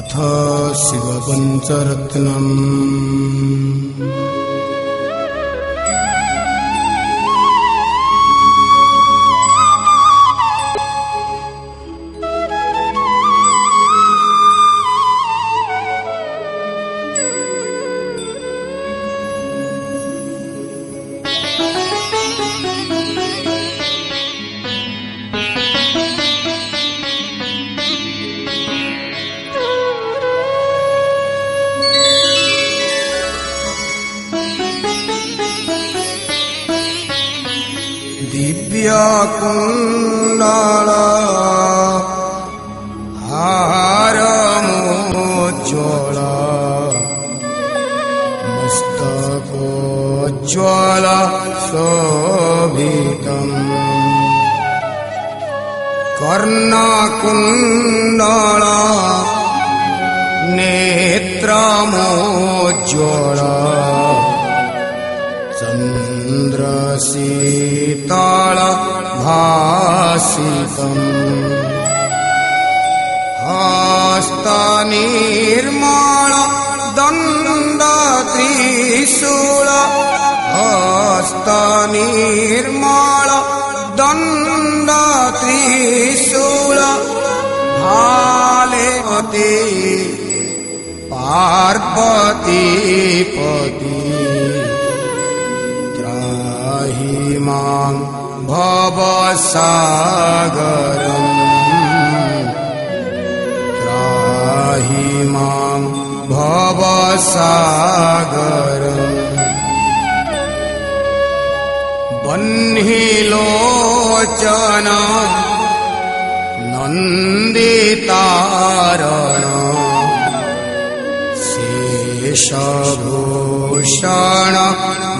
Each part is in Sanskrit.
अथ शिवपञ्चरत्नम्। दिव्यकुण्डल हारमोज्ज्वल मस्तकोज्ज्वल शोभितम् कर्णकुण्डल नेत्रमोज्ज्वल चन्द्रशीतल भासितम् हस्तनिर्मल दण्डत्रिशूल हस्तनिर्मल दण्डत्रिशूल भालेपति पार्वतीपति त्राहि मां भवसागरम् त्राहि मां भवसागरम् बह्निलोचन नन्दितारण शेषभूषण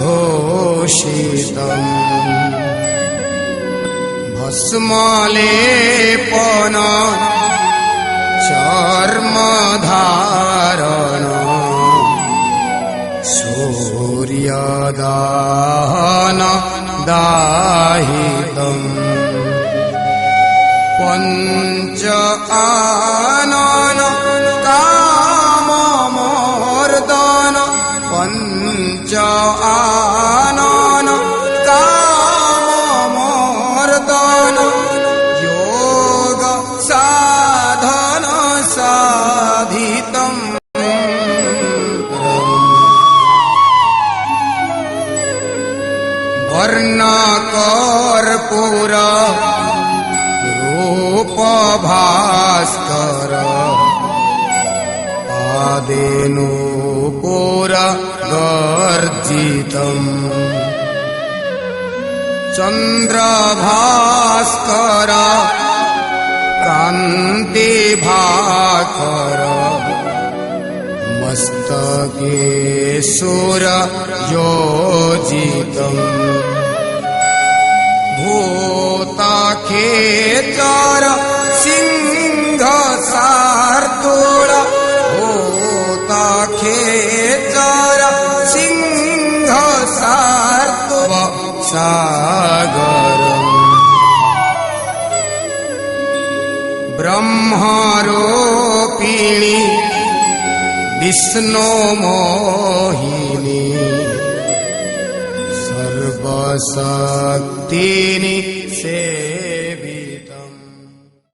भूषितम् भस्मलेपन चर्मधारण सूर्यदाहन दाहितम् पञ्च आनन काममोर्दन पञ्च आनन काममोर्दन योग साधन साधितम् वर्णकर्पूर रूपभास्कर पादेनूपुर गर्जितम् चन्द्रभास्कर कान्तिभाकर मस्तके सूर्ययोजितम् भूतखेचर सिंहशार्दूल भूतखेचर सिंहशार्दूल सागरम् ब्रह्मरूपिणी विष्णुमोहिनी सर्वशक्तिनि से